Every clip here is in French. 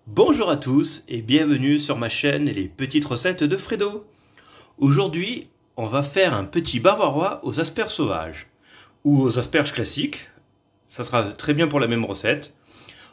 Bonjour à tous et bienvenue sur ma chaîne Les Petites Recettes de Fredo. Aujourd'hui, on va faire un petit bavarois aux asperges sauvages ou aux asperges classiques. Ça sera très bien pour la même recette.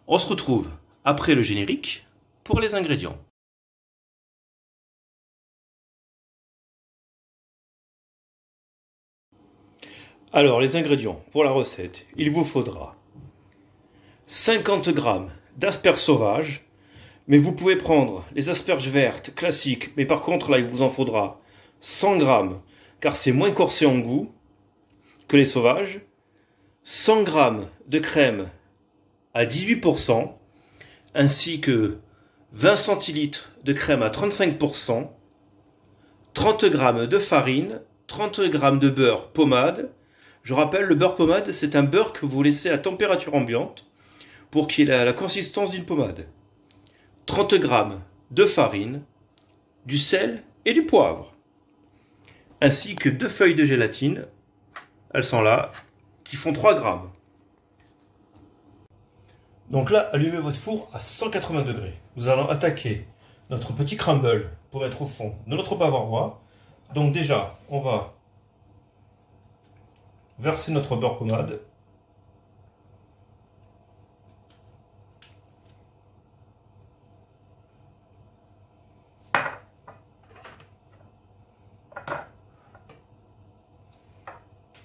On se retrouve après le générique pour les ingrédients. Alors, les ingrédients pour la recette, il vous faudra 50 g d'asperges sauvages. Mais vous pouvez prendre les asperges vertes classiques, mais par contre là il vous en faudra 100 g, car c'est moins corsé en goût que les sauvages, 100 g de crème à 18%, ainsi que 20 centilitres de crème à 35%, 30 g de farine, 30 g de beurre pommade. Je rappelle, le beurre pommade, c'est un beurre que vous laissez à température ambiante pour qu'il ait la consistance d'une pommade. 30 g de farine, du sel et du poivre, ainsi que 2 feuilles de gélatine, elles sont là, qui font 3 g. Donc là, allumez votre four à 180 degrés. Nous allons attaquer notre petit crumble pour être au fond de notre bavarois. Donc déjà, on va verser notre beurre pommade.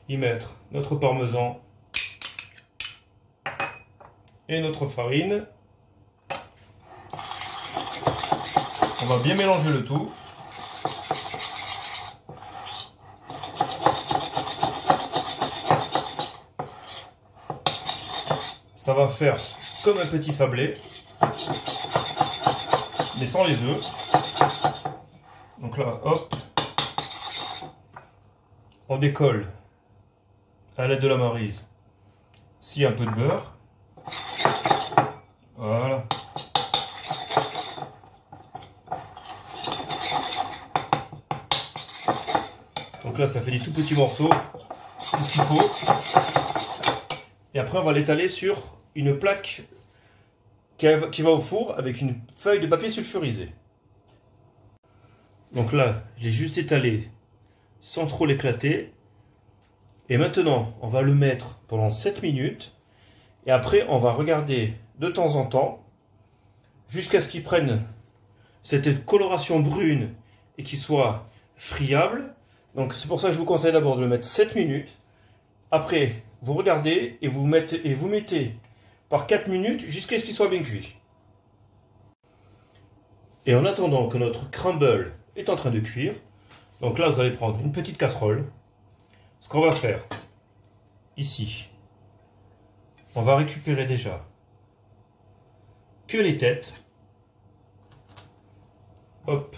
Y mettre notre parmesan et notre farine. On va bien mélanger le tout. Ça va faire comme un petit sablé, mais sans les œufs. Donc là, hop, on décolle à l'aide de la maryse, si un peu de beurre. Voilà. Donc là, ça fait des tout petits morceaux. C'est ce qu'il faut. Et après, on va l'étaler sur une plaque qui va au four avec une feuille de papier sulfurisé. Donc là, j'ai juste étalé sans trop l'éclater. Et maintenant, on va le mettre pendant 7 minutes. Et après, on va regarder de temps en temps jusqu'à ce qu'il prenne cette coloration brune et qu'il soit friable. Donc c'est pour ça que je vous conseille d'abord de le mettre 7 minutes. Après, vous regardez et vous mettez par 4 minutes jusqu'à ce qu'il soit bien cuit. Et en attendant que notre crumble est en train de cuire, donc là vous allez prendre une petite casserole. Ce qu'on va faire ici, on va récupérer déjà que les têtes. Hop,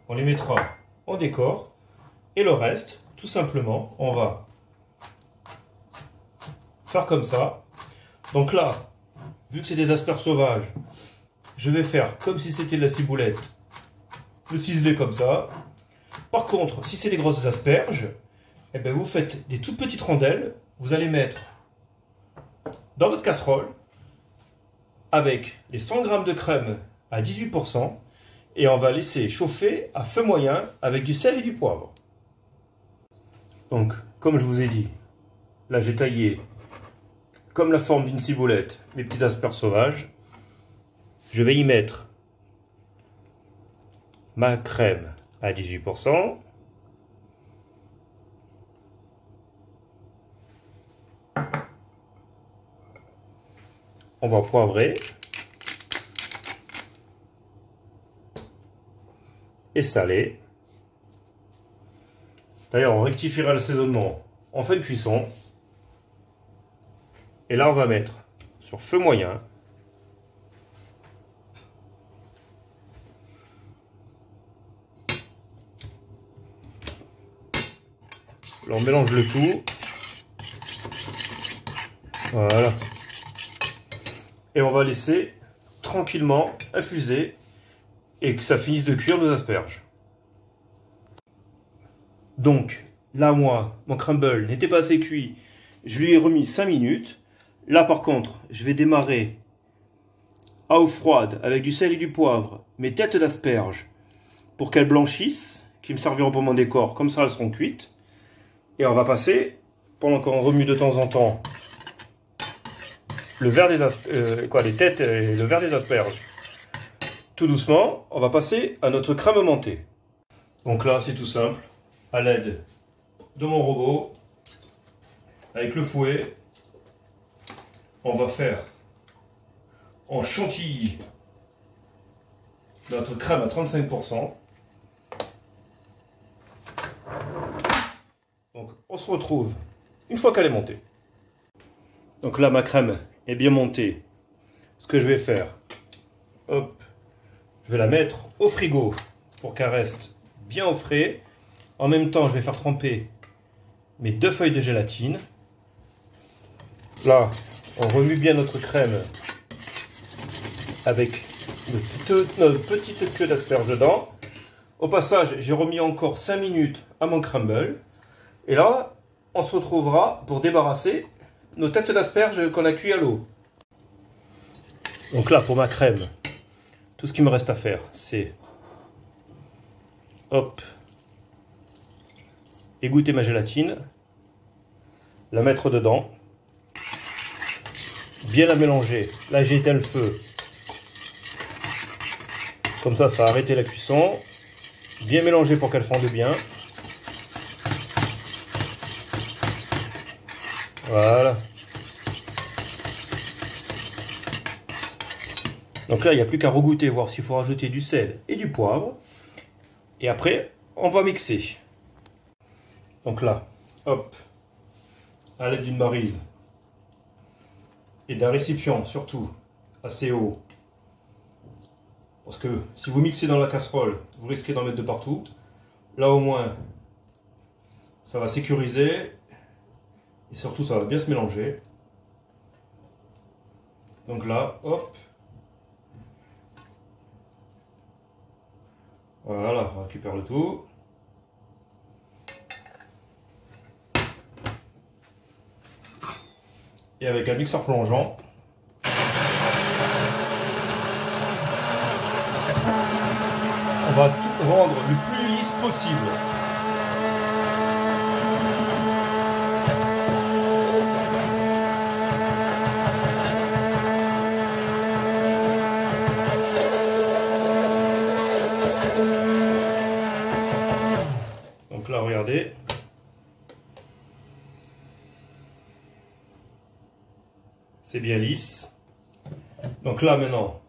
on les mettra en décor. Et le reste, tout simplement, on va faire comme ça. Donc là, vu que c'est des asperges sauvages, je vais faire comme si c'était de la ciboulette, le ciseler comme ça. Par contre, si c'est des grosses asperges, eh bien vous faites des toutes petites rondelles, vous allez mettre dans votre casserole avec les 100 g de crème à 18% et on va laisser chauffer à feu moyen avec du sel et du poivre. Donc, comme je vous ai dit, là j'ai taillé comme la forme d'une ciboulette mes petites asperges sauvages. Je vais y mettre ma crème à 18%. On va poivrer et saler. D'ailleurs, on rectifiera l'assaisonnement en fin de cuisson. Et là, on va mettre sur feu moyen. Là, on mélange le tout. Voilà. Et on va laisser tranquillement infuser et que ça finisse de cuire nos asperges. Donc, là, moi, mon crumble n'était pas assez cuit. Je lui ai remis 5 minutes. Là, par contre, je vais démarrer à eau froide avec du sel et du poivre mes têtes d'asperges pour qu'elles blanchissent, qui me serviront pour mon décor. Comme ça, elles seront cuites. Et on va passer, pendant qu'on remue de temps en temps, le verre les têtes et le verre des asperges. Tout doucement, on va passer à notre crème mentée. Donc là, c'est tout simple. À l'aide de mon robot, avec le fouet, on va faire en chantilly notre crème à 35%. Donc on se retrouve une fois qu'elle est montée. Donc là, ma crème est bien montée. Ce que je vais faire, hop, je vais la mettre au frigo pour qu'elle reste bien au frais. En même temps, je vais faire tremper mes 2 feuilles de gélatine. Là, on remue bien notre crème avec notre petite queue d'asperge dedans. Au passage, j'ai remis encore 5 minutes à mon crumble. Et là, on se retrouvera pour débarrasser nos têtes d'asperges qu'on a cuit à l'eau. Donc là, pour ma crème, tout ce qu'il me reste à faire, c'est hop, égoutter ma gélatine, la mettre dedans, bien la mélanger. Là, j'ai éteint le feu. Comme ça, ça a arrêté la cuisson. Bien mélanger pour qu'elle fonde bien. Voilà. Donc là, il n'y a plus qu'à regoûter, voir s'il faut rajouter du sel et du poivre. Et après, on va mixer. Donc là, hop, à l'aide d'une maryse et d'un récipient, surtout assez haut. Parce que si vous mixez dans la casserole, vous risquez d'en mettre de partout. Là, au moins, ça va sécuriser. Et surtout, ça va bien se mélanger. Donc là, hop. Voilà, on récupère le tout. Et avec un mixeur plongeant, on va tout rendre le plus lisse possible. Donc là, regardez. C'est bien lisse. Donc là, maintenant,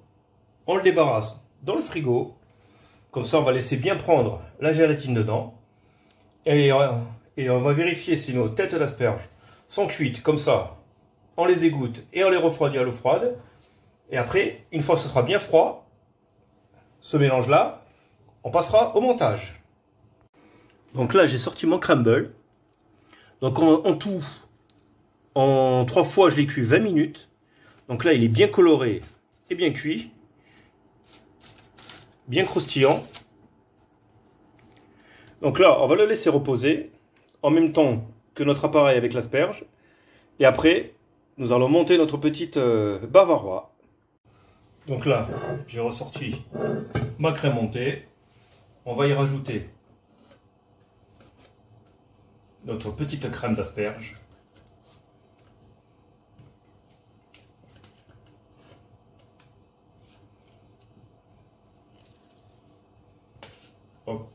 on le débarrasse dans le frigo. Comme ça, on va laisser bien prendre la gélatine dedans. Et on va vérifier si nos têtes d'asperges sont cuites. Comme ça, on les égoutte et on les refroidit à l'eau froide. Et après, une fois que ce sera bien froid, ce mélange-là, on passera au montage. Donc là, j'ai sorti mon crumble. Donc en tout, en 3 fois, je l'ai cuit 20 minutes. Donc là, il est bien coloré et bien cuit. Bien croustillant. Donc là, on va le laisser reposer en même temps que notre appareil avec l'asperge. Et après, nous allons monter notre petite bavarois. Donc là, j'ai ressorti ma crème montée. On va y rajouter notre petite crème d'asperge. Hop.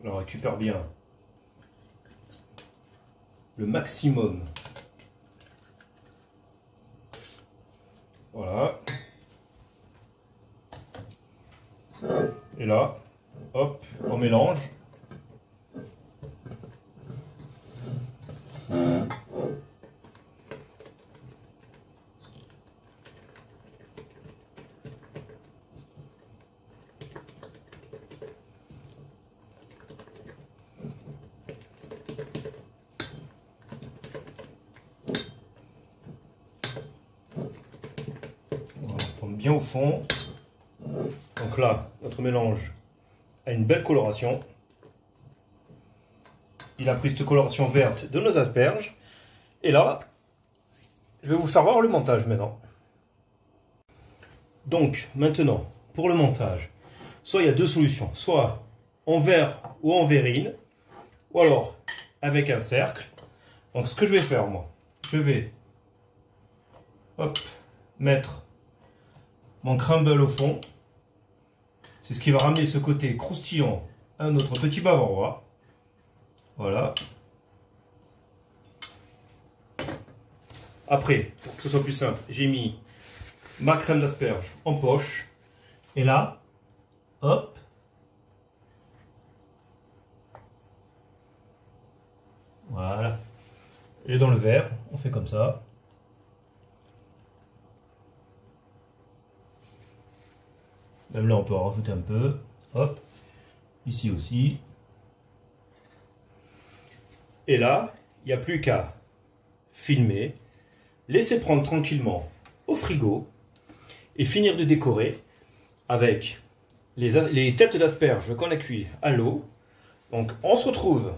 On récupère bien le maximum. Voilà. Et là, hop, on mélange. Bien au fond. Donc là, notre mélange a une belle coloration. Il a pris cette coloration verte de nos asperges. Et là, je vais vous faire voir le montage maintenant. Donc, maintenant, pour le montage, soit il y a deux solutions, soit en verre ou en verrine, ou alors avec un cercle. Donc, ce que je vais faire, moi, je vais mettre mon crumble au fond. C'est ce qui va ramener ce côté croustillant à notre petit bavarois. Voilà. Après, pour que ce soit plus simple, j'ai mis ma crème d'asperge en poche. Et là, hop. Voilà. Et dans le verre, on fait comme ça. Même là, on peut en rajouter un peu. Hop. Ici aussi. Et là, il n'y a plus qu'à filmer, laisser prendre tranquillement au frigo et finir de décorer avec les têtes d'asperges qu'on a cuit à l'eau. Donc, on se retrouve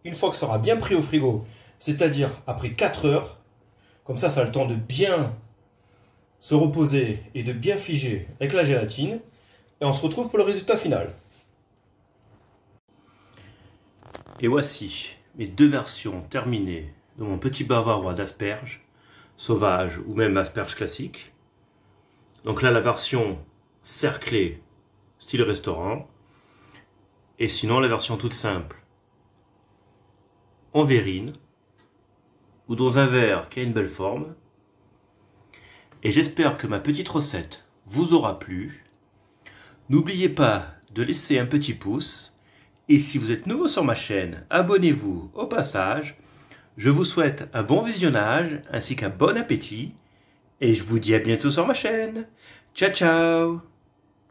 une fois que ça aura bien pris au frigo, c'est-à-dire après 4 heures. Comme ça a le temps de bien se reposer et de bien figer avec la gélatine. Et on se retrouve pour le résultat final. Et voici mes deux versions terminées de mon petit bavarois d'asperges sauvages ou même asperges classiques. Donc là, la version cerclée, style restaurant. Et sinon, la version toute simple, en verrine ou dans un verre qui a une belle forme. Et j'espère que ma petite recette vous aura plu. N'oubliez pas de laisser un petit pouce. Et si vous êtes nouveau sur ma chaîne, abonnez-vous au passage. Je vous souhaite un bon visionnage ainsi qu'un bon appétit. Et je vous dis à bientôt sur ma chaîne. Ciao, ciao!